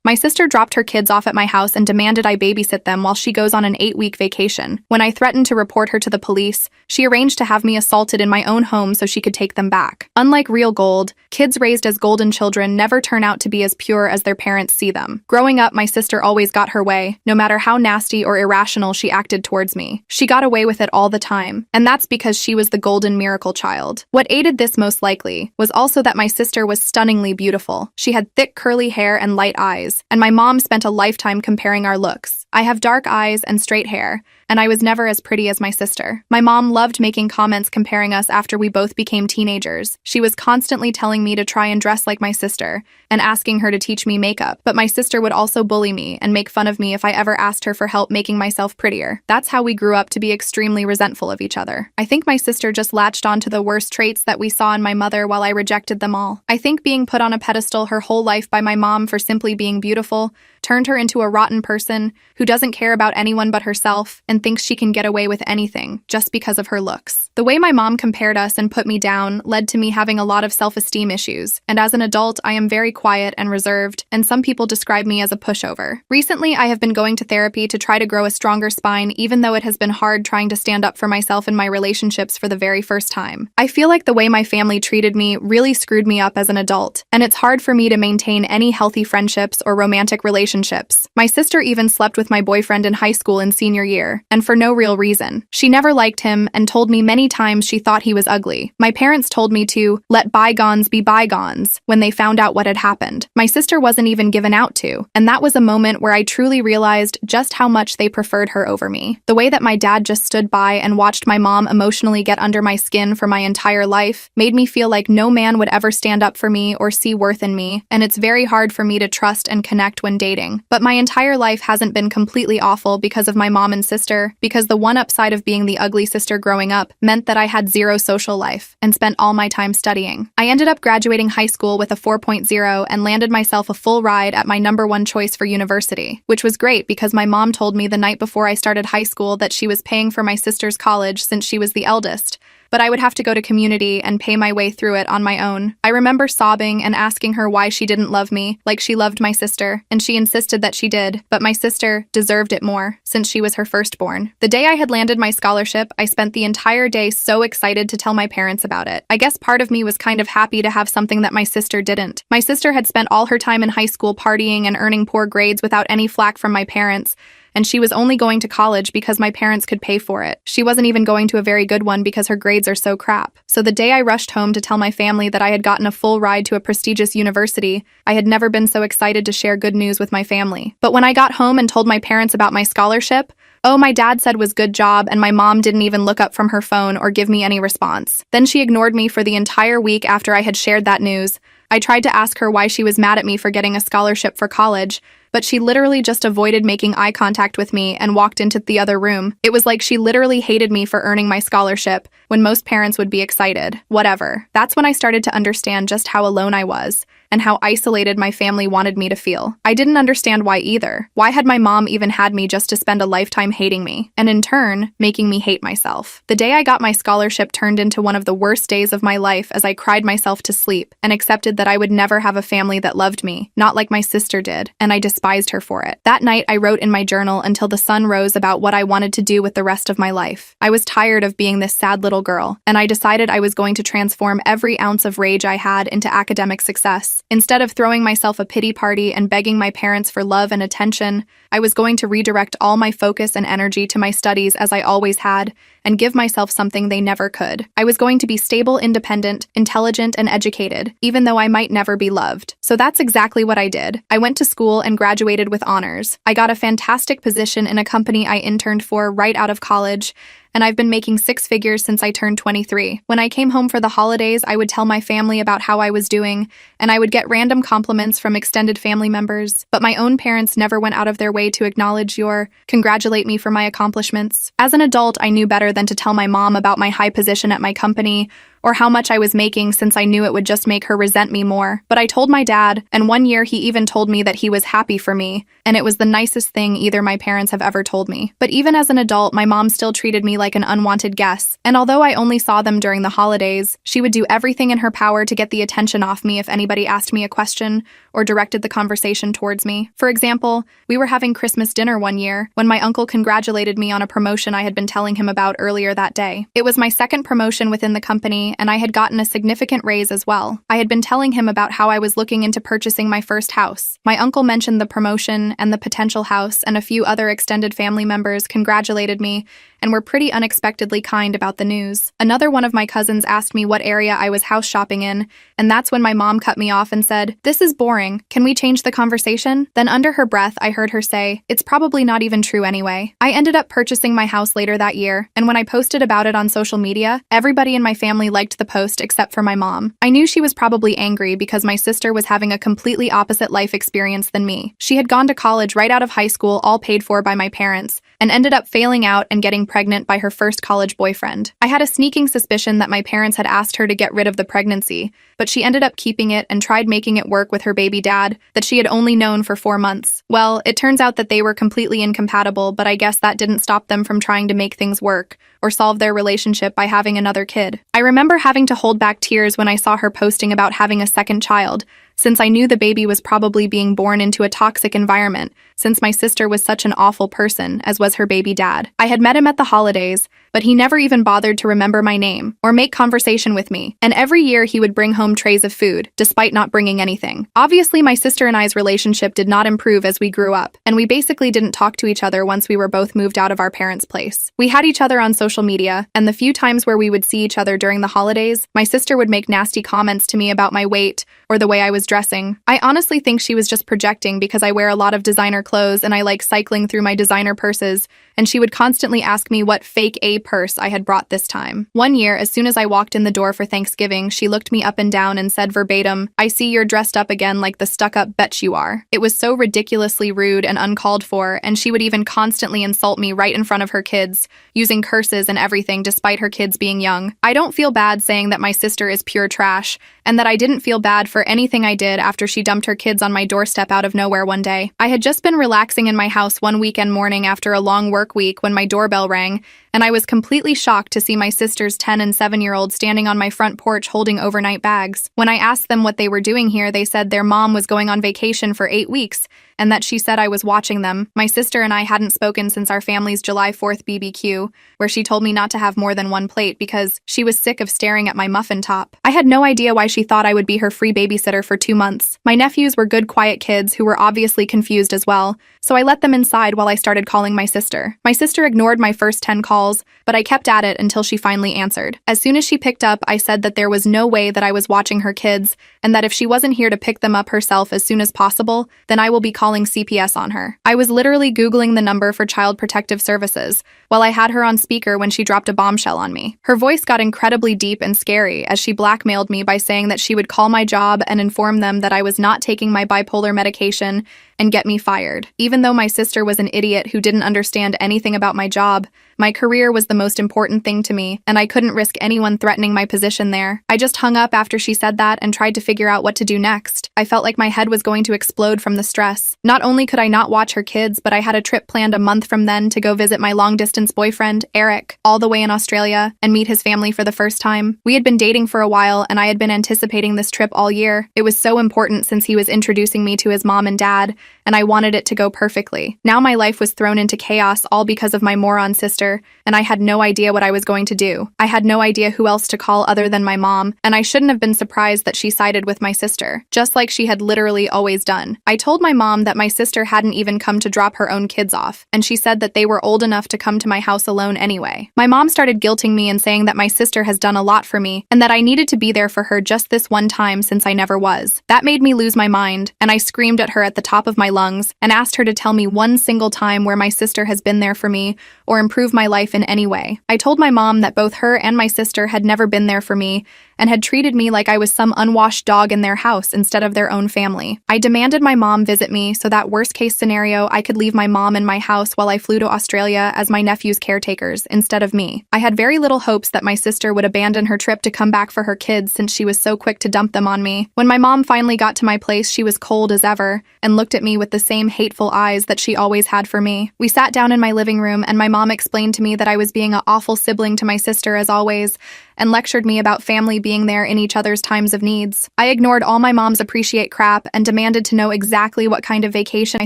My sister dropped her kids off at my house and demanded I babysit them while she goes on an 8-week vacation. When I threatened to report her to the police, she arranged to have me assaulted in my own home so she could take them back. Unlike real gold, kids raised as golden children never turn out to be as pure as their parents see them. Growing up, my sister always got her way, no matter how nasty or irrational she acted towards me. She got away with it all the time, and that's because she was the golden miracle child. What aided this most likely was also that my sister was stunningly beautiful. She had thick curly hair and light eyes, and my mom spent a lifetime comparing our looks. I have dark eyes and straight hair, and I was never as pretty as my sister. My mom loved making comments comparing us after we both became teenagers. She was constantly telling me to try and dress like my sister, and asking her to teach me makeup. But my sister would also bully me and make fun of me if I ever asked her for help making myself prettier. That's how we grew up to be extremely resentful of each other. I think my sister just latched onto the worst traits that we saw in my mother while I rejected them all. I think being put on a pedestal her whole life by my mom for simply being beautiful turned her into a rotten person who doesn't care about anyone but herself and thinks she can get away with anything just because of her looks. The way my mom compared us and put me down led to me having a lot of self-esteem issues, and as an adult, I am very quiet and reserved, and some people describe me as a pushover. Recently, I have been going to therapy to try to grow a stronger spine, even though it has been hard trying to stand up for myself in my relationships for the very first time. I feel like the way my family treated me really screwed me up as an adult, and it's hard for me to maintain any healthy friendships or romantic relationships. My sister even slept with my boyfriend in high school in senior year, and for no real reason. She never liked him and told me many times she thought he was ugly. My parents told me to let bygones be bygones when they found out what had happened. My sister wasn't even given out to, and that was a moment where I truly realized just how much they preferred her over me. The way that my dad just stood by and watched my mom emotionally get under my skin for my entire life made me feel like no man would ever stand up for me or see worth in me, and it's very hard for me to trust and connect when dating. But my entire life hasn't been completely awful because of my mom and sister, because the one upside of being the ugly sister growing up meant that I had zero social life and spent all my time studying. I ended up graduating high school with a 4.0 and landed myself a full ride at my #1 choice for university, which was great because my mom told me the night before I started high school that she was paying for my sister's college since she was the eldest, but I would have to go to community and pay my way through it on my own. I remember sobbing and asking her why she didn't love me like she loved my sister, and she insisted that she did, but my sister deserved it more since she was her firstborn. The day I had landed my scholarship, I spent the entire day so excited to tell my parents about it. I guess part of me was kind of happy to have something that my sister didn't. My sister had spent all her time in high school partying and earning poor grades without any flack from my parents, and she was only going to college because my parents could pay for it. She wasn't even going to a very good one because her grades are so crap. So the day I rushed home to tell my family that I had gotten a full ride to a prestigious university, I had never been so excited to share good news with my family. But when I got home and told my parents about my scholarship, oh, my dad said was good job, and my mom didn't even look up from her phone or give me any response. Then she ignored me for the entire week after I had shared that news. I tried to ask her why she was mad at me for getting a scholarship for college, but she literally just avoided making eye contact with me and walked into the other room. It was like she literally hated me for earning my scholarship, when most parents would be excited. Whatever. That's when I started to understand just how alone I was, and how isolated my family wanted me to feel. I didn't understand why either. Why had my mom even had me just to spend a lifetime hating me, and in turn, making me hate myself? The day I got my scholarship turned into one of the worst days of my life as I cried myself to sleep and accepted that I would never have a family that loved me, not like my sister did, and I despised her for it. That night, I wrote in my journal until the sun rose about what I wanted to do with the rest of my life. I was tired of being this sad little girl, and I decided I was going to transform every ounce of rage I had into academic success. Instead of throwing myself a pity party and begging my parents for love and attention, I was going to redirect all my focus and energy to my studies as I always had, and give myself something they never could. I was going to be stable, independent, intelligent, and educated, even though I might never be loved. So that's exactly what I did. I went to school and graduated with honors. I got a fantastic position in a company I interned for right out of college, and I've been making 6 figures since I turned 23. When I came home for the holidays, I would tell my family about how I was doing, and I would get random compliments from extended family members, but my own parents never went out of their way to acknowledge or congratulate me for my accomplishments. As an adult, I knew better than to tell my mom about my high position at my company, or how much I was making since I knew it would just make her resent me more. But I told my dad, and one year he even told me that he was happy for me, and it was the nicest thing either my parents have ever told me. But even as an adult, my mom still treated me like an unwanted guest, and although I only saw them during the holidays, she would do everything in her power to get the attention off me if anybody asked me a question or directed the conversation towards me. For example, we were having Christmas dinner one year when my uncle congratulated me on a promotion I had been telling him about earlier that day. It was my second promotion within the company, and I had gotten a significant raise as well. I had been telling him about how I was looking into purchasing my first house. My uncle mentioned the promotion and the potential house, and a few other extended family members congratulated me and were pretty unexpectedly kind about the news. Another one of my cousins asked me what area I was house shopping in, and that's when my mom cut me off and said, "This is boring. Can we change the conversation?" Then under her breath, I heard her say, "It's probably not even true anyway." I ended up purchasing my house later that year, and when I posted about it on social media, everybody in my family liked the post except for my mom. I knew she was probably angry because my sister was having a completely opposite life experience than me. She had gone to college right out of high school, all paid for by my parents, and ended up failing out and getting pregnant by her first college boyfriend. I had a sneaking suspicion that my parents had asked her to get rid of the pregnancy, but she ended up keeping it and tried making it work with her baby dad that she had only known for 4 months. Well, it turns out that they were completely incompatible, but I guess that didn't stop them from trying to make things work or solve their relationship by having another kid. I remember having to hold back tears when I saw her posting about having a second child, since I knew the baby was probably being born into a toxic environment, since my sister was such an awful person, as was her baby dad. I had met him at the holidays, but he never even bothered to remember my name or make conversation with me, and every year he would bring home trays of food, despite not bringing anything. Obviously, my sister and I's relationship did not improve as we grew up, and we basically didn't talk to each other once we were both moved out of our parents' place. We had each other on social media, and the few times where we would see each other during the holidays, my sister would make nasty comments to me about my weight or the way I was dressing. I honestly think she was just projecting because I wear a lot of designer clothes and I like cycling through my designer purses, and she would constantly ask me what fake A purse I had brought this time. One year, as soon as I walked in the door for Thanksgiving, she looked me up and down and said verbatim, "I see you're dressed up again like the stuck-up bitch you are." It was so ridiculously rude and uncalled for, and she would even constantly insult me right in front of her kids, using curses and everything despite her kids being young. I don't feel bad saying that my sister is pure trash, and that I didn't feel bad for anything I did after she dumped her kids on my doorstep out of nowhere one day. I had just been relaxing in my house one weekend morning after a long work week when my doorbell rang, and I was completely shocked to see my sister's 10 and 7-year-old standing on my front porch holding overnight bags. When I asked them what they were doing here, they said their mom was going on vacation for 8 weeks, and that she said I was watching them. My sister and I hadn't spoken since our family's July 4th BBQ, where she told me not to have more than one plate because she was sick of staring at my muffin top. I had no idea why she thought I would be her free babysitter for 2 months. My nephews were good, quiet kids who were obviously confused as well, so I let them inside while I started calling my sister. My sister ignored my first 10 calls, but I kept at it until she finally answered. As soon as she picked up, I said that there was no way that I was watching her kids, and that if she wasn't here to pick them up herself as soon as possible, then I will be calling CPS on her. I was literally Googling the number for Child Protective Services while I had her on speaker when she dropped a bombshell on me. Her voice got incredibly deep and scary as she blackmailed me by saying that she would call my job and inform them that I was not taking my bipolar medication and get me fired. Even though my sister was an idiot who didn't understand anything about my job, my career was the most important thing to me, and I couldn't risk anyone threatening my position there. I just hung up after she said that and tried to figure out what to do next. I felt like my head was going to explode from the stress. Not only could I not watch her kids, but I had a trip planned a month from then to go visit my long-distance boyfriend, Eric, all the way in Australia, and meet his family for the first time. We had been dating for a while, and I had been anticipating this trip all year. It was so important since he was introducing me to his mom and dad, and I wanted it to go perfectly. Now my life was thrown into chaos all because of my moron sister, and I had no idea what I was going to do. I had no idea who else to call other than my mom, and I shouldn't have been surprised that she sided with my sister, just like she had literally always done. I told my mom that my sister hadn't even come to drop her own kids off, and she said that they were old enough to come to my house alone anyway. My mom started guilting me and saying that my sister has done a lot for me, and that I needed to be there for her just this one time since I never was. That made me lose my mind, and I screamed at her at the top of my lungs and asked her to tell me one single time where my sister has been there for me or improved my life in any way. I told my mom that both her and my sister had never been there for me, and had treated me like I was some unwashed dog in their house instead of their own family. I demanded my mom visit me so that worst-case scenario I could leave my mom in my house while I flew to Australia as my nephew's caretakers instead of me. I had very little hopes that my sister would abandon her trip to come back for her kids since she was so quick to dump them on me. When my mom finally got to my place, she was cold as ever and looked at me with the same hateful eyes that she always had for me. We sat down in my living room and my mom explained to me that I was being an awful sibling to my sister as always, and lectured me about family being there in each other's times of needs. I ignored all my mom's appreciate crap and demanded to know exactly what kind of vacation my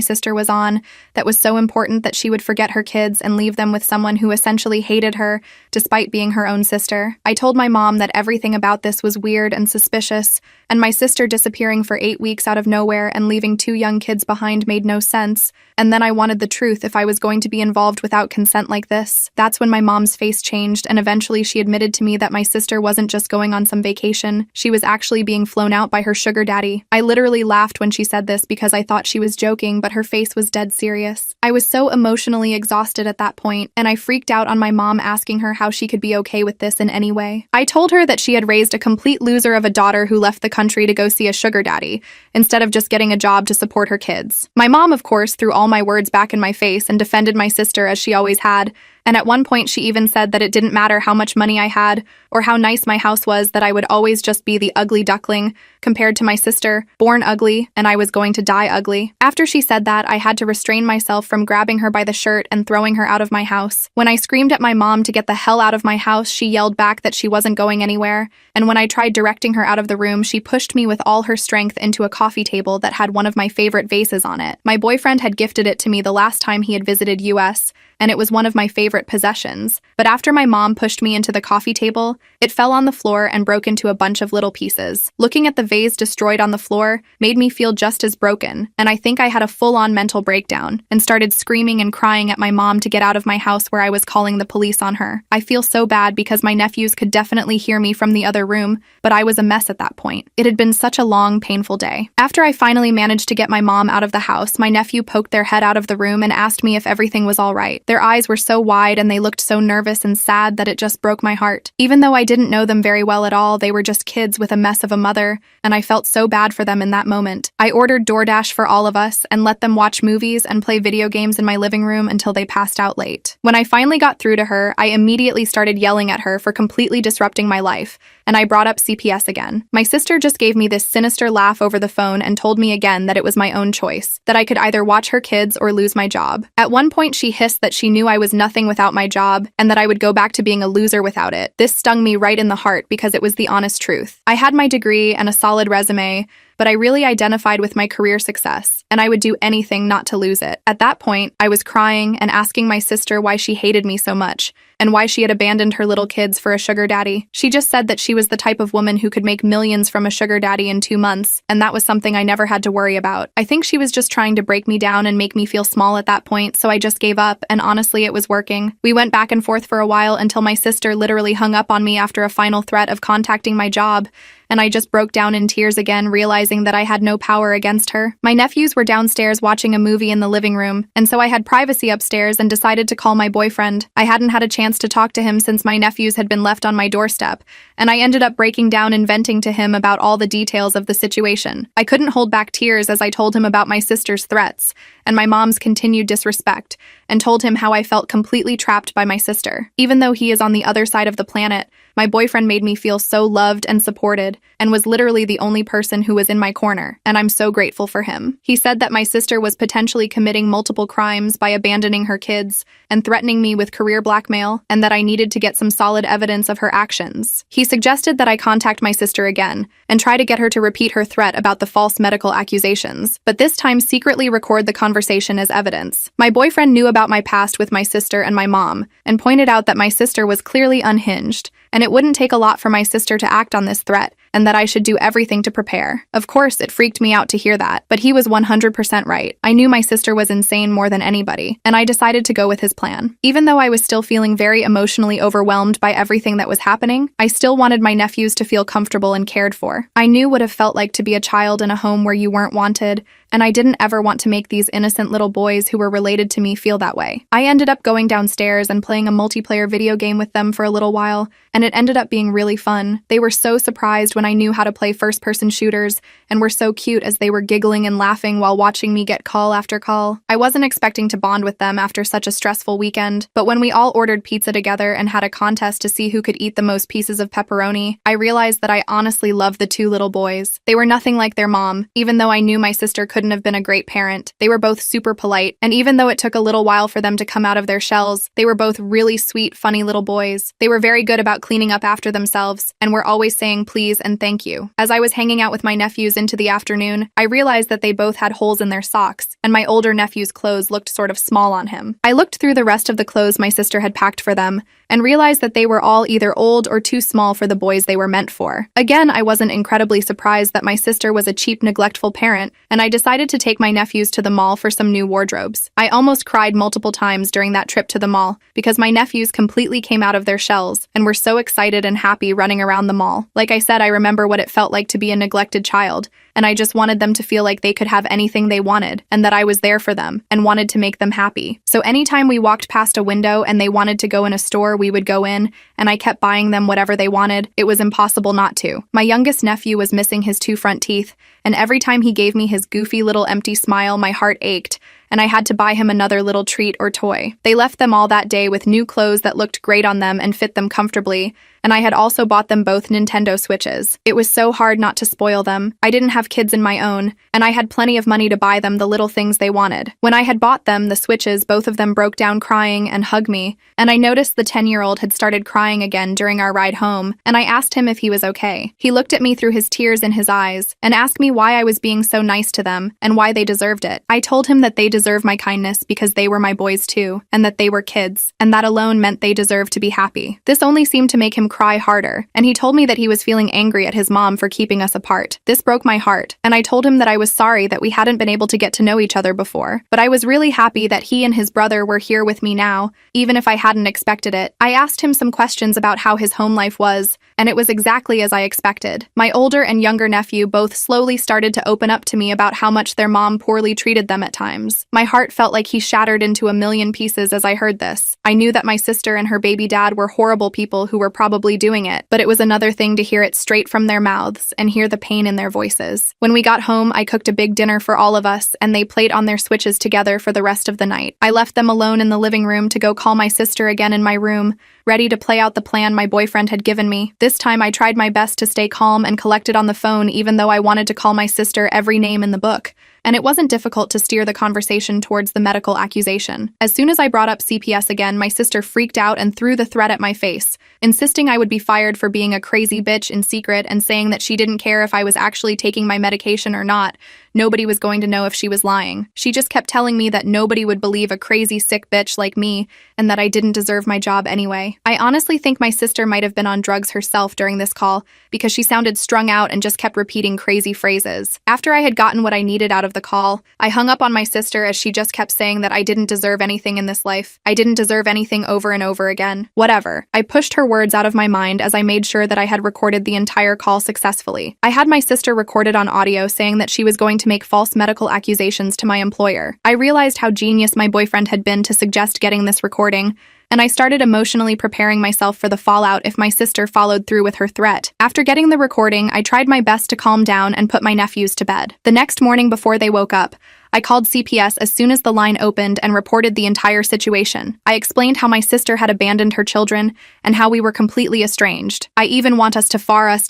sister was on that was so important that she would forget her kids and leave them with someone who essentially hated her despite being her own sister. I told my mom that everything about this was weird and suspicious, and my sister disappearing for 8 weeks out of nowhere and leaving 2 young kids behind made no sense, and then I wanted the truth if I was going to be involved without consent like this. That's when my mom's face changed, and eventually she admitted to me that my sister wasn't just going on some vacation, she was actually being flown out by her sugar daddy. I literally laughed when she said this because I thought she was joking, but her face was dead serious. I was so emotionally exhausted at that point, and I freaked out on my mom asking her how she could be okay with this in any way. I told her that she had raised a complete loser of a daughter who left the country to go see a sugar daddy, instead of just getting a job to support her kids. My mom, of course, threw all my words back in my face and defended my sister as she always had, and at one point she even said that it didn't matter how much money I had or how nice my house was, that I would always just be the ugly duckling compared to my sister, born ugly, and I was going to die ugly. After she said that, I had to restrain myself from grabbing her by the shirt and throwing her out of my house. When I screamed at my mom to get the hell out of my house, she yelled back that she wasn't going anywhere, and when I tried directing her out of the room, she pushed me with all her strength into a coffee table that had one of my favorite vases on it. My boyfriend had gifted it to me the last time he had visited US, and it was one of my favorite possessions. But after my mom pushed me into the coffee table, it fell on the floor and broke into a bunch of little pieces. Looking at the vase destroyed on the floor made me feel just as broken, and I think I had a full-on mental breakdown and started screaming and crying at my mom to get out of my house where I was calling the police on her. I feel so bad because my nephews could definitely hear me from the other room, but I was a mess at that point. It had been such a long, painful day. After I finally managed to get my mom out of the house, my nephew poked their head out of the room and asked me if everything was all right. Their eyes were so wide and they looked so nervous and sad that it just broke my heart. Even though I didn't know them very well at all, they were just kids with a mess of a mother, and I felt so bad for them in that moment. I ordered DoorDash for all of us and let them watch movies and play video games in my living room until they passed out late. When I finally got through to her, I immediately started yelling at her for completely disrupting my life, and I brought up CPS again. My sister just gave me this sinister laugh over the phone and told me again that it was my own choice, that I could either watch her kids or lose my job. At one point, she hissed that she knew I was nothing without my job and that I would go back to being a loser without it. This stung me right in the heart because it was the honest truth. I had my degree and a solid resume, but I really identified with my career success, and I would do anything not to lose it. At that point, I was crying and asking my sister why she hated me so much, and why she had abandoned her little kids for a sugar daddy. She just said that she was the type of woman who could make millions from a sugar daddy in 2 months, and that was something I never had to worry about. I think she was just trying to break me down and make me feel small at that point, so I just gave up, and honestly, it was working. We went back and forth for a while until my sister literally hung up on me after a final threat of contacting my job, and I just broke down in tears again, realizing that I had no power against her. My nephews were downstairs watching a movie in the living room, and so I had privacy upstairs and decided to call my boyfriend. I hadn't had a chance to talk to him since my nephews had been left on my doorstep, and I ended up breaking down and venting to him about all the details of the situation. I couldn't hold back tears as I told him about my sister's threats and my mom's continued disrespect, and told him how I felt completely trapped by my sister. Even though he is on the other side of the planet, my boyfriend made me feel so loved and supported, and was literally the only person who was in my corner, and I'm so grateful for him. He said that my sister was potentially committing multiple crimes by abandoning her kids and threatening me with career blackmail, and that I needed to get some solid evidence of her actions. He suggested that I contact my sister again and try to get her to repeat her threat about the false medical accusations, but this time secretly record the conversation as evidence. My boyfriend knew about my past with my sister and my mom, and pointed out that my sister was clearly unhinged, and it wouldn't take a lot for my sister to act on this threat, and that I should do everything to prepare. Of course, it freaked me out to hear that, but he was 100% right. I knew my sister was insane more than anybody, and I decided to go with his plan. Even though I was still feeling very emotionally overwhelmed by everything that was happening, I still wanted my nephews to feel comfortable and cared for. I knew what it felt like to be a child in a home where you weren't wanted, and I didn't ever want to make these innocent little boys who were related to me feel that way. I ended up going downstairs and playing a multiplayer video game with them for a little while, and it ended up being really fun. They were so surprised when I knew how to play first-person shooters, and were so cute as they were giggling and laughing while watching me get call after call. I wasn't expecting to bond with them after such a stressful weekend, but when we all ordered pizza together and had a contest to see who could eat the most pieces of pepperoni, I realized that I honestly loved the two little boys. They were nothing like their mom, even though I knew my sister couldn't have been a great parent. They were both super polite, and even though it took a little while for them to come out of their shells, they were both really sweet, funny little boys. They were very good about cleaning up after themselves, and were always saying please and thank you. As I was hanging out with my nephews into the afternoon, I realized that they both had holes in their socks, and my older nephew's clothes looked sort of small on him. I looked through the rest of the clothes my sister had packed for them, and realized that they were all either old or too small for the boys they were meant for. Again, I wasn't incredibly surprised that my sister was a cheap, neglectful parent, and I decided to take my nephews to the mall for some new wardrobes. I almost cried multiple times during that trip to the mall, because my nephews completely came out of their shells, and were so excited and happy running around the mall. Like I said, I remember what it felt like to be a neglected child, and I just wanted them to feel like they could have anything they wanted, and that I was there for them, and wanted to make them happy. So anytime we walked past a window and they wanted to go in a store, we would go in, and I kept buying them whatever they wanted. It was impossible not to. My youngest nephew was missing his two front teeth, and every time he gave me his goofy little empty smile, my heart ached, and I had to buy him another little treat or toy. They left them all that day with new clothes that looked great on them and fit them comfortably, and I had also bought them both Nintendo Switches. It was so hard not to spoil them. I didn't have kids in my own, and I had plenty of money to buy them the little things they wanted. When I had bought them the Switches, both of them broke down crying and hugged me, and I noticed the 10-year-old had started crying again during our ride home, and I asked him if he was okay. He looked at me through his tears in his eyes, and asked me why I was being so nice to them, and why they deserved it. I told him that they deserve my kindness because they were my boys too, and that they were kids, and that alone meant they deserved to be happy. This only seemed to make him cry harder, and he told me that he was feeling angry at his mom for keeping us apart. This broke my heart, and I told him that I was sorry that we hadn't been able to get to know each other before, but I was really happy that he and his brother were here with me now, even if I hadn't expected it. I asked him some questions about how his home life was, and it was exactly as I expected. My older and younger nephew both slowly started to open up to me about how much their mom poorly treated them at times. My heart felt like he shattered into a million pieces as I heard this. I knew that my sister and her baby dad were horrible people who were probably doing it, but it was another thing to hear it straight from their mouths and hear the pain in their voices. When we got home, I cooked a big dinner for all of us, and they played on their Switches together for the rest of the night. I left them alone in the living room to go call my sister again in my room, ready to play out the plan my boyfriend had given me. This time I tried my best to stay calm and collected on the phone, even though I wanted to call my sister every name in the book. And it wasn't difficult to steer the conversation towards the medical accusation. As soon as I brought up CPS again, my sister freaked out and threw the threat at my face, insisting I would be fired for being a crazy bitch in secret and saying that she didn't care if I was actually taking my medication or not. Nobody was going to know if she was lying. She just kept telling me that nobody would believe a crazy sick bitch like me and that I didn't deserve my job anyway. I honestly think my sister might have been on drugs herself during this call because she sounded strung out and just kept repeating crazy phrases. After I had gotten what I needed out of the call, I hung up on my sister as she just kept saying that I didn't deserve anything in this life. I didn't deserve anything over and over again. Whatever. I pushed her words out of my mind as I made sure that I had recorded the entire call successfully. I had my sister recorded on audio saying that she was going to make false medical accusations to my employer. I realized how genius my boyfriend had been to suggest getting this recording, and I started emotionally preparing myself for the fallout if my sister followed through with her threat. After getting the recording, I tried my best to calm down and put my nephews to bed. The next morning before they woke up, I called CPS as soon as the line opened and reported the entire situation. I explained how my sister had abandoned her children and how we were completely estranged. I even want us to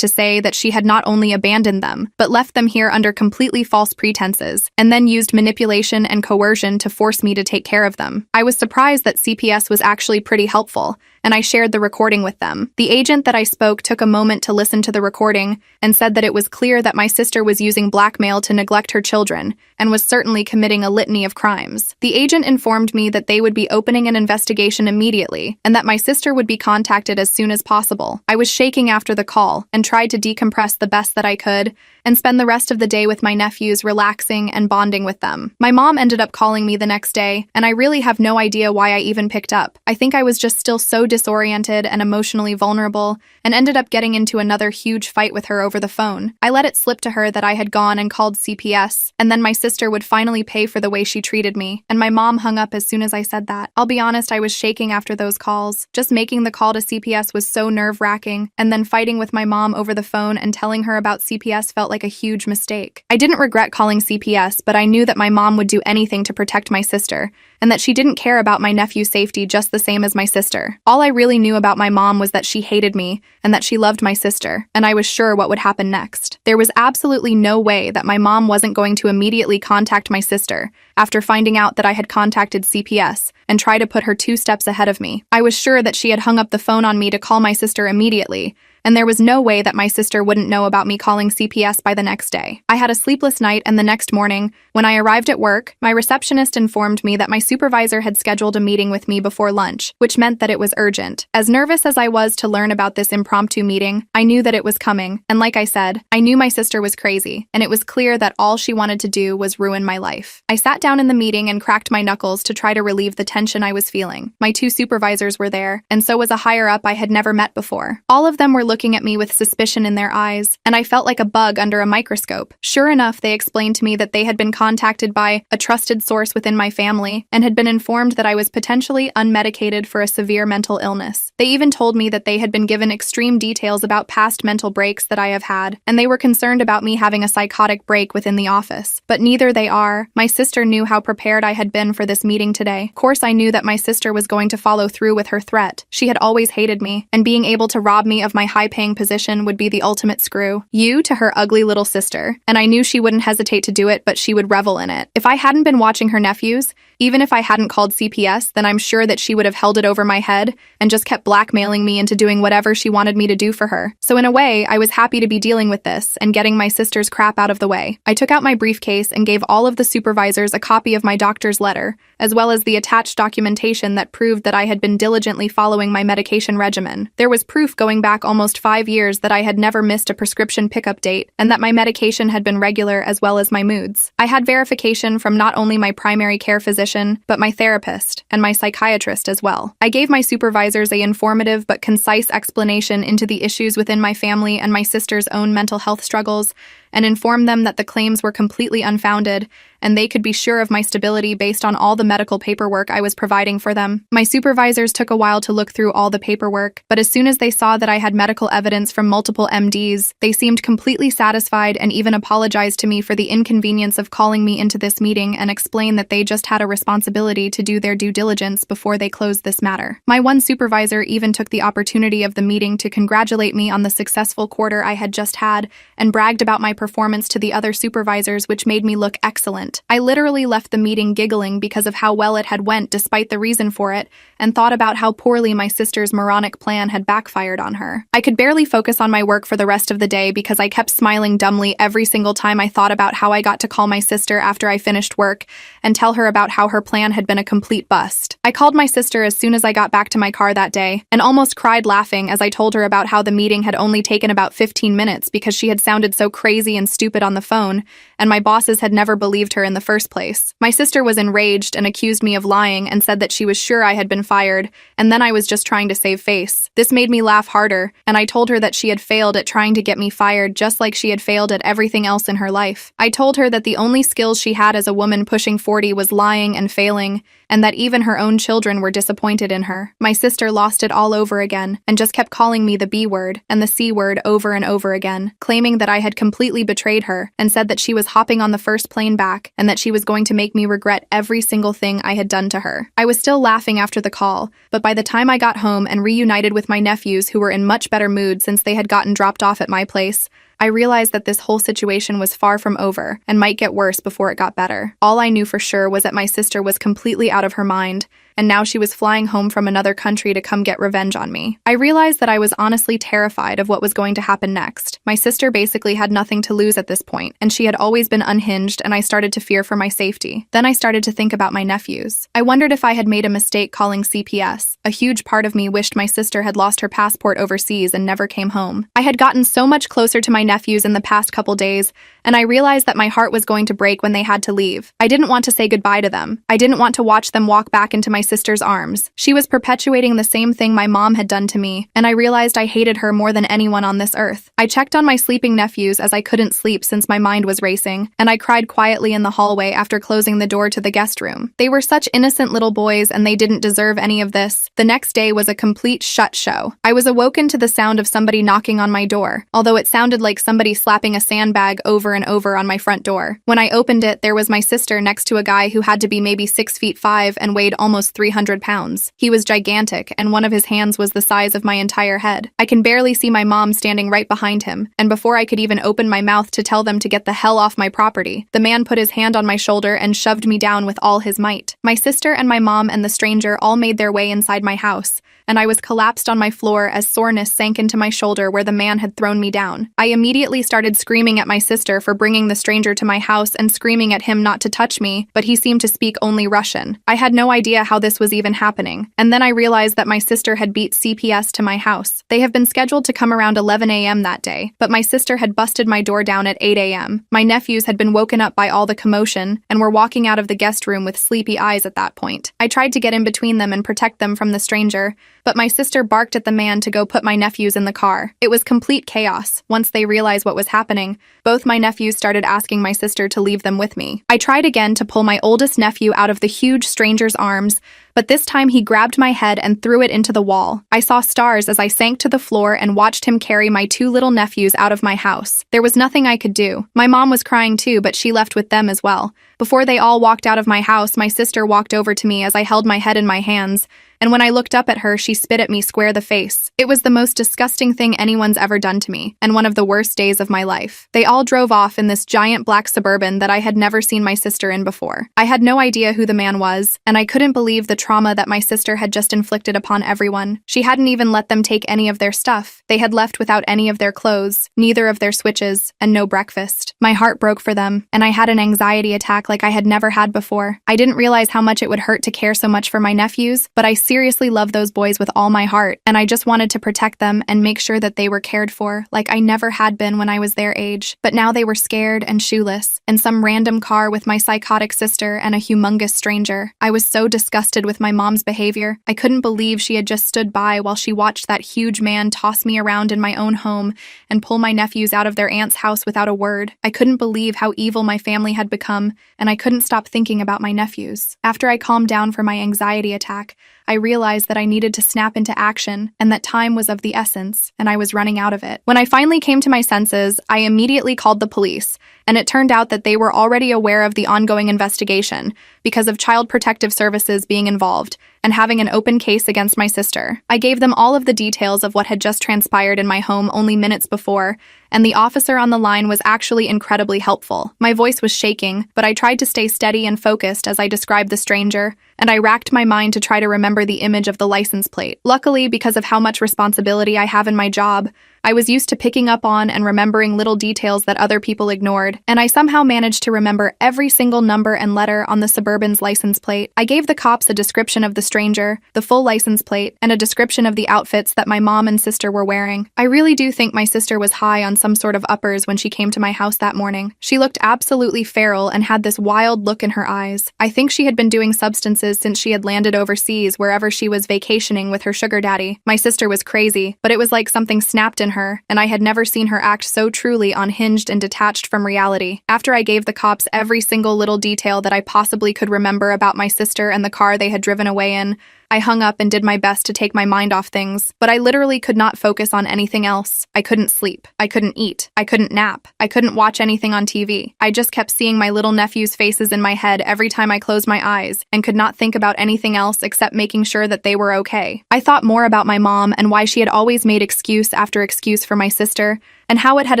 say that she had not only abandoned them, but left them here under completely false pretenses, and then used manipulation and coercion to force me to take care of them. I was surprised that CPS was actually pretty helpful, and I shared the recording with them. The agent that I spoke took a moment to listen to the recording and said that it was clear that my sister was using blackmail to neglect her children and was certainly committing a litany of crimes. The agent informed me that they would be opening an investigation immediately and that my sister would be contacted as soon as possible. I was shaking after the call and tried to decompress the best that I could and spend the rest of the day with my nephews, relaxing and bonding with them. My mom ended up calling me the next day, and I really have no idea why I even picked up. I think I was just still so disoriented and emotionally vulnerable and ended up getting into another huge fight with her over the phone. I let it slip to her that I had gone and called CPS, and then my sister would finally pay for the way she treated me, and my mom hung up as soon as I said that. I'll be honest, I was shaking after those calls. Just making the call to CPS was so nerve-wracking, and then fighting with my mom over the phone and telling her about CPS felt like a huge mistake. I didn't regret calling CPS, but I knew that my mom would do anything to protect my sister, and that she didn't care about my nephew's safety just the same as my sister. All I really knew about my mom was that she hated me and that she loved my sister, and I was sure what would happen next. There was absolutely no way that my mom wasn't going to immediately contact my sister after finding out that I had contacted CPS and try to put her 2 steps ahead of me. I was sure that she had hung up the phone on me to call my sister immediately, and there was no way that my sister wouldn't know about me calling CPS by the next day. I had a sleepless night, and the next morning, when I arrived at work, my receptionist informed me that my supervisor had scheduled a meeting with me before lunch, which meant that it was urgent. As nervous as I was to learn about this impromptu meeting, I knew that it was coming, and like I said, I knew my sister was crazy, and it was clear that all she wanted to do was ruin my life. I sat down in the meeting and cracked my knuckles to try to relieve the tension I was feeling. My 2 supervisors were there, and so was a higher-up I had never met before. All of them were looking at me with suspicion in their eyes, and I felt like a bug under a microscope. Sure enough, they explained to me that they had been contacted by a trusted source within my family and had been informed that I was potentially unmedicated for a severe mental illness. They even told me that they had been given extreme details about past mental breaks that I have had, and they were concerned about me having a psychotic break within the office. But neither they are. My sister knew how prepared I had been for this meeting today. Of course, I knew that my sister was going to follow through with her threat. She had always hated me, and being able to rob me of my high-paying position would be the ultimate screw. You to her ugly little sister. And I knew she wouldn't hesitate to do it, but she would revel in it. If I hadn't been watching her nephews, even if I hadn't called CPS, then I'm sure that she would have held it over my head and just kept blackmailing me into doing whatever she wanted me to do for her. So in a way, I was happy to be dealing with this and getting my sister's crap out of the way. I took out my briefcase and gave all of the supervisors a copy of my doctor's letter, as well as the attached documentation that proved that I had been diligently following my medication regimen. There was proof going back almost 5 years that I had never missed a prescription pickup date and that my medication had been regular as well as my moods. I had verification from not only my primary care physician, but my therapist and my psychiatrist as well. I gave my supervisors an informative but concise explanation into the issues within my family and my sister's own mental health struggles, and informed them that the claims were completely unfounded and they could be sure of my stability based on all the medical paperwork I was providing for them. My supervisors took a while to look through all the paperwork, but as soon as they saw that I had medical evidence from multiple MDs, they seemed completely satisfied and even apologized to me for the inconvenience of calling me into this meeting and explained that they just had a responsibility to do their due diligence before they closed this matter. My one supervisor even took the opportunity of the meeting to congratulate me on the successful quarter I had just had and bragged about my performance to the other supervisors, which made me look excellent. I literally left the meeting giggling because of how well it had went despite the reason for it, and thought about how poorly my sister's moronic plan had backfired on her. I could barely focus on my work for the rest of the day because I kept smiling dumbly every single time I thought about how I got to call my sister after I finished work and tell her about how her plan had been a complete bust. I called my sister as soon as I got back to my car that day and almost cried laughing as I told her about how the meeting had only taken about 15 minutes because she had sounded so crazy and stupid on the phone, and my bosses had never believed her in the first place. My sister was enraged and accused me of lying and said that she was sure I had been fired, and then I was just trying to save face. This made me laugh harder, and I told her that she had failed at trying to get me fired just like she had failed at everything else in her life. I told her that the only skills she had as a woman pushing 40 was lying and failing, and that even her own children were disappointed in her. My sister lost it all over again and just kept calling me the B word and the C word over and over again, claiming that I had completely betrayed her and said that she was hopping on the first plane back and that she was going to make me regret every single thing I had done to her. I was still laughing after the call, but by the time I got home and reunited with my nephews who were in much better mood since they had gotten dropped off at my place, I realized that this whole situation was far from over and might get worse before it got better. All I knew for sure was that my sister was completely out of her mind and now she was flying home from another country to come get revenge on me. I realized that I was honestly terrified of what was going to happen next. My sister basically had nothing to lose at this point, and she had always been unhinged, and I started to fear for my safety. Then I started to think about my nephews. I wondered if I had made a mistake calling CPS. A huge part of me wished my sister had lost her passport overseas and never came home. I had gotten so much closer to my nephews in the past couple days, and I realized that my heart was going to break when they had to leave. I didn't want to say goodbye to them. I didn't want to watch them walk back into my sister's arms. She was perpetuating the same thing my mom had done to me, and I realized I hated her more than anyone on this earth. I checked on my sleeping nephews as I couldn't sleep since my mind was racing, and I cried quietly in the hallway after closing the door to the guest room. They were such innocent little boys, and they didn't deserve any of this. The next day was a complete shit show. I was awoken to the sound of somebody knocking on my door, although it sounded like somebody slapping a sandbag over and over on my front door. When I opened it, there was my sister next to a guy who had to be maybe 6'5" and weighed almost 300 pounds. He was gigantic, and one of his hands was the size of my entire head. I can barely see my mom standing right behind him, and before I could even open my mouth to tell them to get the hell off my property, the man put his hand on my shoulder and shoved me down with all his might. My sister and my mom and the stranger all made their way inside my house, and I was collapsed on my floor as soreness sank into my shoulder where the man had thrown me down. I immediately started screaming at my sister for bringing the stranger to my house and screaming at him not to touch me, but he seemed to speak only Russian. I had no idea how this was even happening, and then I realized that my sister had beat CPS to my house. They have been scheduled to come around 11 a.m. that day, but my sister had busted my door down at 8 a.m. My nephews had been woken up by all the commotion and were walking out of the guest room with sleepy eyes at that point. I tried to get in between them and protect them from the stranger, but my sister barked at the man to go put my nephews in the car. It was complete chaos. Once they realized what was happening, both my nephews started asking my sister to leave them with me. I tried again to pull my oldest nephew out of the huge stranger's arms, but this time he grabbed my head and threw it into the wall. I saw stars as I sank to the floor and watched him carry my two little nephews out of my house. There was nothing I could do. My mom was crying too, but she left with them as well. Before they all walked out of my house, my sister walked over to me as I held my head in my hands, and when I looked up at her, she spit at me square the face. It was the most disgusting thing anyone's ever done to me, and one of the worst days of my life. They all drove off in this giant black Suburban that I had never seen my sister in before. I had no idea who the man was, and I couldn't believe the trauma that my sister had just inflicted upon everyone. She hadn't even let them take any of their stuff. They had left without any of their clothes, neither of their switches, and no breakfast. My heart broke for them, and I had an anxiety attack like I had never had before. I didn't realize how much it would hurt to care so much for my nephews, but I seriously love those boys with all my heart, and I just wanted to protect them and make sure that they were cared for like I never had been when I was their age. But now they were scared and shoeless, in some random car with my psychotic sister and a humongous stranger. I was so disgusted with my mom's behavior. I couldn't believe she had just stood by while she watched that huge man toss me around in my own home and pull my nephews out of their aunt's house without a word. I couldn't believe how evil my family had become, and I couldn't stop thinking about my nephews. After I calmed down from my anxiety attack, I realized that I needed to snap into action and that time was of the essence, and I was running out of it. When I finally came to my senses, I immediately called the police, and it turned out that they were already aware of the ongoing investigation because of Child Protective Services being involved and having an open case against my sister. I gave them all of the details of what had just transpired in my home only minutes before, and the officer on the line was actually incredibly helpful. My voice was shaking, but I tried to stay steady and focused as I described the stranger, and I racked my mind to try to remember the image of the license plate. Luckily, because of how much responsibility I have in my job, I was used to picking up on and remembering little details that other people ignored, and I somehow managed to remember every single number and letter on the Suburban's license plate. I gave the cops a description of the stranger, the full license plate, and a description of the outfits that my mom and sister were wearing. I really do think my sister was high on some sort of uppers when she came to my house that morning. She looked absolutely feral and had this wild look in her eyes. I think she had been doing substances since she had landed overseas wherever she was vacationing with her sugar daddy. My sister was crazy, but it was like something snapped in her, and I had never seen her act so truly unhinged and detached from reality. After I gave the cops every single little detail that I possibly could remember about my sister and the car they had driven away in, I hung up and did my best to take my mind off things, but I literally could not focus on anything else. I couldn't sleep. I couldn't eat. I couldn't nap. I couldn't watch anything on TV. I just kept seeing my little nephew's faces in my head every time I closed my eyes and could not think about anything else except making sure that they were okay. I thought more about my mom and why she had always made excuse after excuse for my sister, and how it had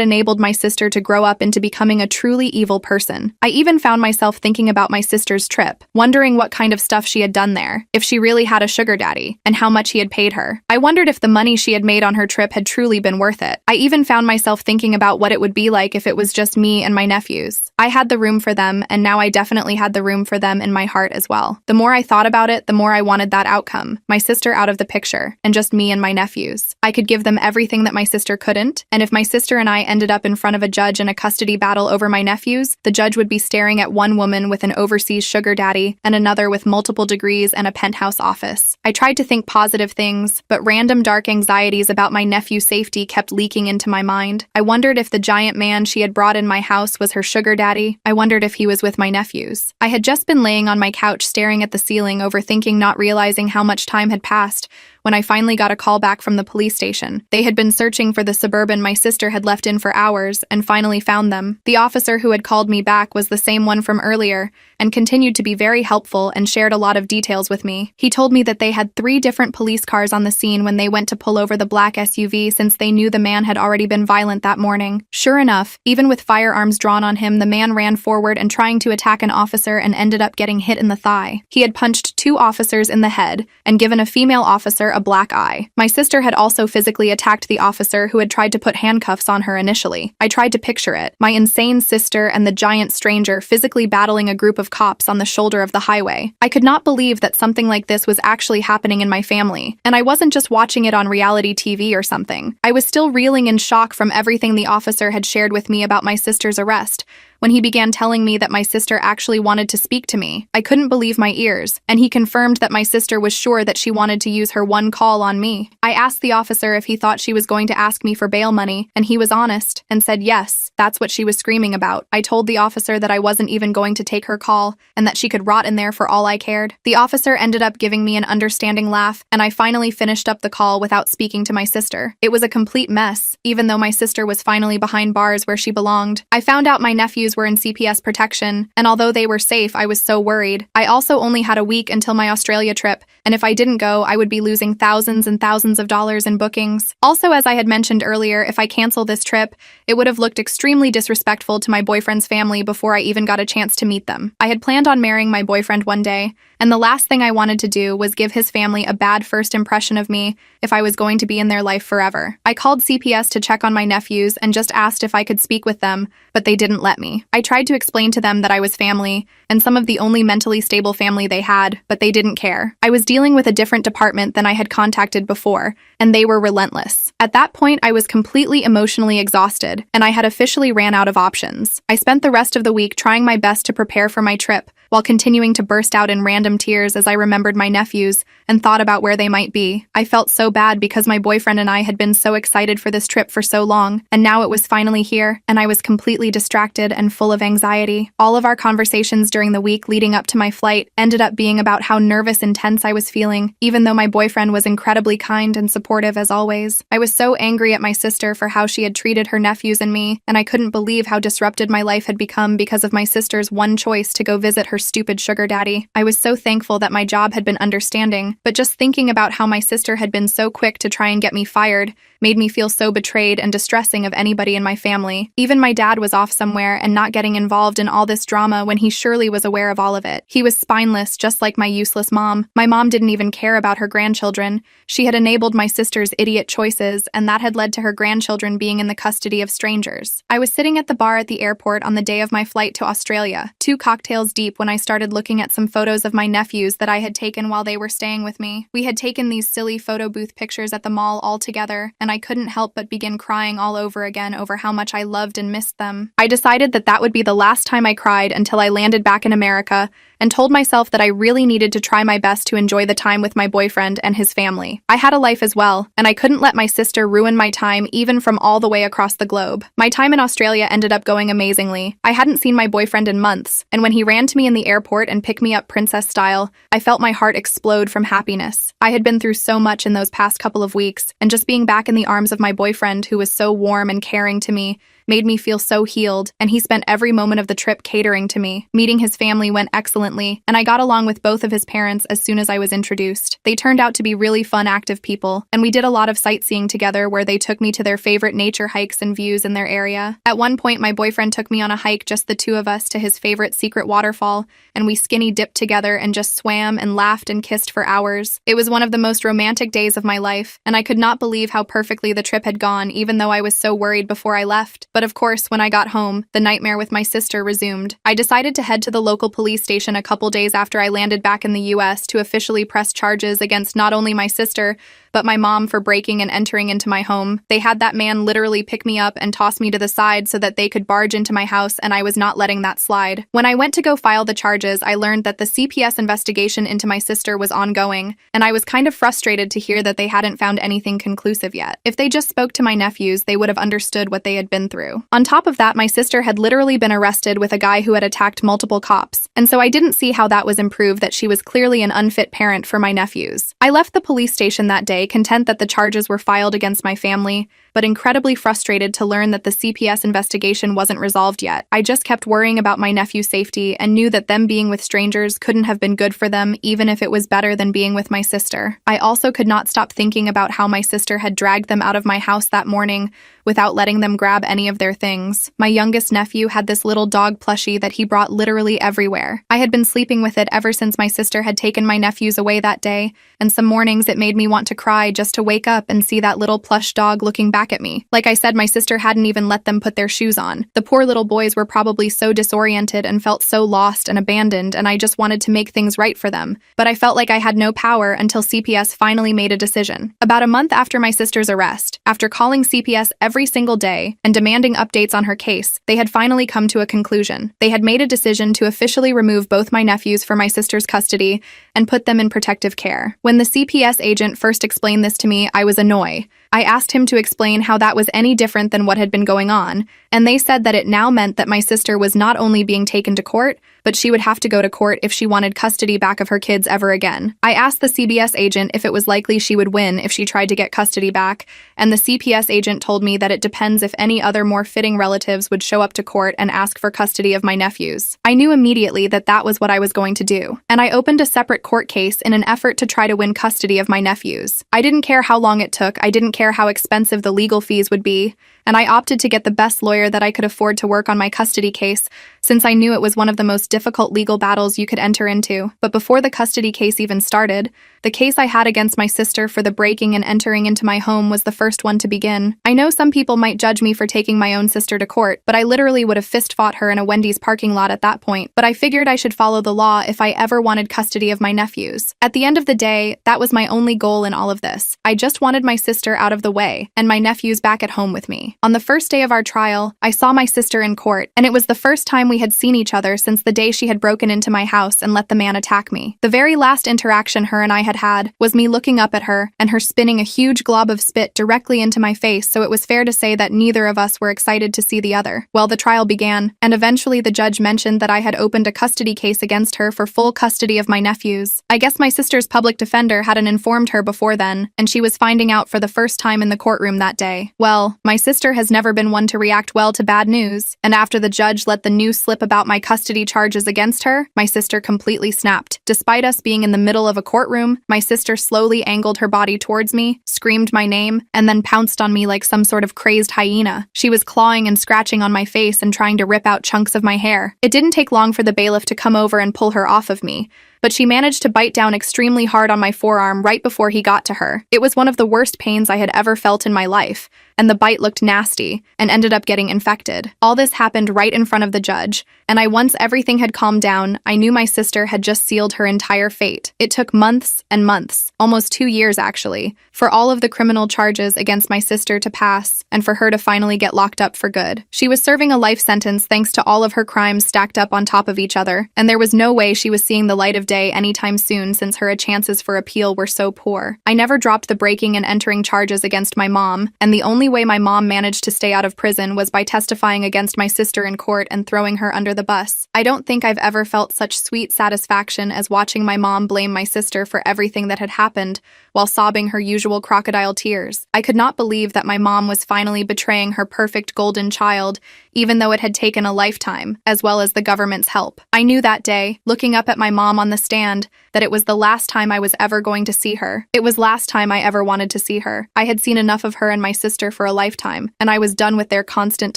enabled my sister to grow up into becoming a truly evil person. I even found myself thinking about my sister's trip, wondering what kind of stuff she had done there, if she really had a sugar daddy, and how much he had paid her. I wondered if the money she had made on her trip had truly been worth it. I even found myself thinking about what it would be like if it was just me and my nephews. I had the room for them, and now I definitely had the room for them in my heart as well. The more I thought about it, the more I wanted that outcome, my sister out of the picture, and just me and my nephews. I could give them everything that my sister couldn't, and if my sister and I ended up in front of a judge in a custody battle over my nephews, the judge would be staring at one woman with an overseas sugar daddy and another with multiple degrees and a penthouse office. I tried to think positive things, but random dark anxieties about my nephew's safety kept leaking into my mind. I wondered if the giant man she had brought in my house was her sugar daddy. I wondered if he was with my nephews. I had just been laying on my couch staring at the ceiling, overthinking, not realizing how much time had passed, when I finally got a call back from the police station. They had been searching for the Suburban my sister had left in for hours and finally found them. The officer who had called me back was the same one from earlier and continued to be very helpful and shared a lot of details with me. He told me that they had 3 different police cars on the scene when they went to pull over the black SUV, since they knew the man had already been violent that morning. Sure enough, even with firearms drawn on him, the man ran forward and trying to attack an officer and ended up getting hit in the thigh. He had punched 2 officers in the head and given a female officer a black eye. My sister had also physically attacked the officer who had tried to put handcuffs on her initially. I tried to picture it, my insane sister and the giant stranger physically battling a group of cops on the shoulder of the highway. I could not believe that something like this was actually happening in my family, and I wasn't just watching it on reality TV or something. I was still reeling in shock from everything the officer had shared with me about my sister's arrest, when he began telling me that my sister actually wanted to speak to me. I couldn't believe my ears, and he confirmed that my sister was sure that she wanted to use her one call on me. I asked the officer if he thought she was going to ask me for bail money, and he was honest and said yes, that's what she was screaming about. I told the officer that I wasn't even going to take her call and that she could rot in there for all I cared. The officer ended up giving me an understanding laugh, and I finally finished up the call without speaking to my sister. It was a complete mess, even though my sister was finally behind bars where she belonged. I found out my nephews were in CPS protection, and although they were safe, I was so worried. I also only had a week until my Australia trip, and if I didn't go, I would be losing thousands and thousands of dollars in bookings. Also, as I had mentioned earlier, if I cancel this trip, it would have looked extremely disrespectful to my boyfriend's family before I even got a chance to meet them. I had planned on marrying my boyfriend one day, and the last thing I wanted to do was give his family a bad first impression of me if I was going to be in their life forever. I called CPS to check on my nephews and just asked if I could speak with them, but they didn't let me. I tried to explain to them that I was family, and some of the only mentally stable family they had, but they didn't care. I was dealing with a different department than I had contacted before, and they were relentless. At that point, I was completely emotionally exhausted, and I had officially ran out of options. I spent the rest of the week trying my best to prepare for my trip, while continuing to burst out in random tears as I remembered my nephews and thought about where they might be. I felt so bad because my boyfriend and I had been so excited for this trip for so long, and now it was finally here, and I was completely distracted and full of anxiety. All of our conversations during the week leading up to my flight ended up being about how nervous and tense I was feeling, even though my boyfriend was incredibly kind and supportive as always. I was so angry at my sister for how she had treated her nephews and me, and I couldn't believe how disrupted my life had become because of my sister's one choice to go visit her stupid sugar daddy. I was so thankful that my job had been understanding, but just thinking about how my sister had been so quick to try and get me fired made me feel so betrayed and distressing of anybody in my family. Even my dad was off somewhere and not getting involved in all this drama when he surely was aware of all of it. He was spineless, just like my useless mom. My mom didn't even care about her grandchildren. She had enabled my sister's idiot choices, and that had led to her grandchildren being in the custody of strangers. I was sitting at the bar at the airport on the day of my flight to Australia, 2 cocktails deep, when I started looking at some photos of my nephews that I had taken while they were staying with me. We had taken these silly photo booth pictures at the mall all together, and I couldn't help but begin crying all over again over how much I loved and missed them. I decided that that would be the last time I cried until I landed back in America, and told myself that I really needed to try my best to enjoy the time with my boyfriend and his family. I had a life as well, and I couldn't let my sister ruin my time even from all the way across the globe. My time in Australia ended up going amazingly. I hadn't seen my boyfriend in months, and when he ran to me in the airport and picked me up princess style, I felt my heart explode from happiness. I had been through so much in those past couple of weeks, and just being back in the arms of my boyfriend, who was so warm and caring to me, made me feel so healed, and he spent every moment of the trip catering to me. Meeting his family went excellently, and I got along with both of his parents as soon as I was introduced. They turned out to be really fun, active people, and we did a lot of sightseeing together where they took me to their favorite nature hikes and views in their area. At one point, my boyfriend took me on a hike, just the two of us, to his favorite secret waterfall, and we skinny dipped together and just swam and laughed and kissed for hours. It was one of the most romantic days of my life, and I could not believe how perfectly the trip had gone, even though I was so worried before I left. But of course, when I got home, the nightmare with my sister resumed. I decided to head to the local police station a couple days after I landed back in the US to officially press charges against not only my sister, but my mom for breaking and entering into my home. They had that man literally pick me up and toss me to the side so that they could barge into my house, and I was not letting that slide. When I went to go file the charges, I learned that the CPS investigation into my sister was ongoing, and I was kind of frustrated to hear that they hadn't found anything conclusive yet. If they just spoke to my nephews, they would have understood what they had been through. On top of that, my sister had literally been arrested with a guy who had attacked multiple cops, and so I didn't see how that was improved that she was clearly an unfit parent for my nephews. I left the police station that day, content that the charges were filed against my family, but incredibly frustrated to learn that the CPS investigation wasn't resolved yet. I just kept worrying about my nephew's safety and knew that them being with strangers couldn't have been good for them, even if it was better than being with my sister. I also could not stop thinking about how my sister had dragged them out of my house that morning without letting them grab any of their things. My youngest nephew had this little dog plushie that he brought literally everywhere. I had been sleeping with it ever since my sister had taken my nephews away that day, and some mornings it made me want to cry just to wake up and see that little plush dog looking back at me. Like I said, my sister hadn't even let them put their shoes on. The poor little boys were probably so disoriented and felt so lost and abandoned, and I just wanted to make things right for them. But I felt like I had no power until CPS finally made a decision. About a month after my sister's arrest, after calling CPS every single day and demanding updates on her case, they had finally come to a conclusion. They had made a decision to officially remove both my nephews from my sister's custody and put them in protective care. When the CPS agent first explained this to me, I was annoyed. I asked him to explain how that was any different than what had been going on, and they said that it now meant that my sister was not only being taken to court, but she would have to go to court if she wanted custody back of her kids ever again. I asked the CPS agent if it was likely she would win if she tried to get custody back, and the CPS agent told me that it depends if any other more fitting relatives would show up to court and ask for custody of my nephews. I knew immediately that that was what I was going to do, and I opened a separate court case in an effort to try to win custody of my nephews. I didn't care how long it took, I didn't care how expensive the legal fees would be, and I opted to get the best lawyer that I could afford to work on my custody case, since I knew it was one of the most difficult legal battles you could enter into. But before the custody case even started, the case I had against my sister for the breaking and entering into my home was the first one to begin. I know some people might judge me for taking my own sister to court, but I literally would have fist-fought her in a Wendy's parking lot at that point. But I figured I should follow the law if I ever wanted custody of my nephews. At the end of the day, that was my only goal in all of this. I just wanted my sister out of the way, and my nephews back at home with me. On the first day of our trial, I saw my sister in court, and it was the first time we had seen each other since the day she had broken into my house and let the man attack me. The very last interaction her and I had was me looking up at her and her spinning a huge glob of spit directly into my face, so it was fair to say that neither of us were excited to see the other. Well, the trial began, and eventually the judge mentioned that I had opened a custody case against her for full custody of my nephews. I guess my sister's public defender hadn't informed her before then, and she was finding out for the first time in the courtroom that day. Well, my sister has never been one to react well to bad news, and after the judge let the news slip about my custody charges against her, my sister completely snapped. Despite us being in the middle of a courtroom, my sister slowly angled her body towards me, screamed my name, and then pounced on me like some sort of crazed hyena. She was clawing and scratching on my face and trying to rip out chunks of my hair. It didn't take long for the bailiff to come over and pull her off of me, but she managed to bite down extremely hard on my forearm right before he got to her. It was one of the worst pains I had ever felt in my life, and the bite looked nasty and ended up getting infected. All this happened right in front of the judge, and once everything had calmed down, I knew my sister had just sealed her entire fate. It took months and months, almost 2 years actually, for all of the criminal charges against my sister to pass and for her to finally get locked up for good. She was serving a life sentence thanks to all of her crimes stacked up on top of each other, and there was no way she was seeing the light of day anytime soon since her chances for appeal were so poor. I never dropped the breaking and entering charges against my mom, and the only only way my mom managed to stay out of prison was by testifying against my sister in court and throwing her under the bus. I don't think I've ever felt such sweet satisfaction as watching my mom blame my sister for everything that had happened while sobbing her usual crocodile tears. I could not believe that my mom was finally betraying her perfect golden child, even though it had taken a lifetime, as well as the government's help. I knew that day, looking up at my mom on the stand, that it was the last time I was ever going to see her. It was last time I ever wanted to see her. I had seen enough of her and my sister for a lifetime, and I was done with their constant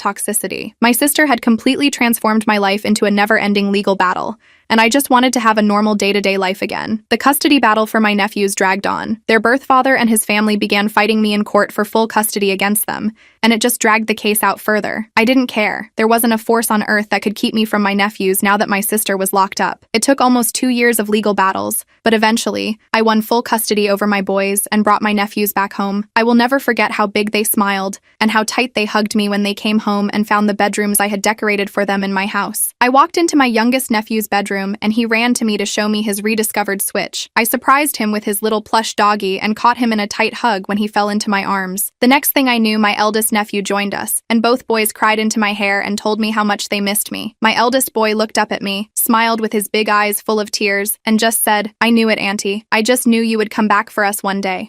toxicity. My sister had completely transformed my life into a never-ending legal battle, and I just wanted to have a normal day-to-day life again. The custody battle for my nephews dragged on. Their birth father and his family began fighting me in court for full custody against them, and it just dragged the case out further. I didn't care. There wasn't a force on earth that could keep me from my nephews now that my sister was locked up. It took almost 2 years of legal battles, but eventually, I won full custody over my boys and brought my nephews back home. I will never forget how big they smiled and how tight they hugged me when they came home and found the bedrooms I had decorated for them in my house. I walked into my youngest nephew's bedroom and he ran to me to show me his rediscovered Switch. I surprised him with his little plush doggy and caught him in a tight hug when he fell into my arms. The next thing I knew, my eldest nephew joined us, and both boys cried into my hair and told me how much they missed me. My eldest boy looked up at me, smiled with his big eyes full of tears, and just said, "I knew it, Auntie. I just knew you would come back for us one day."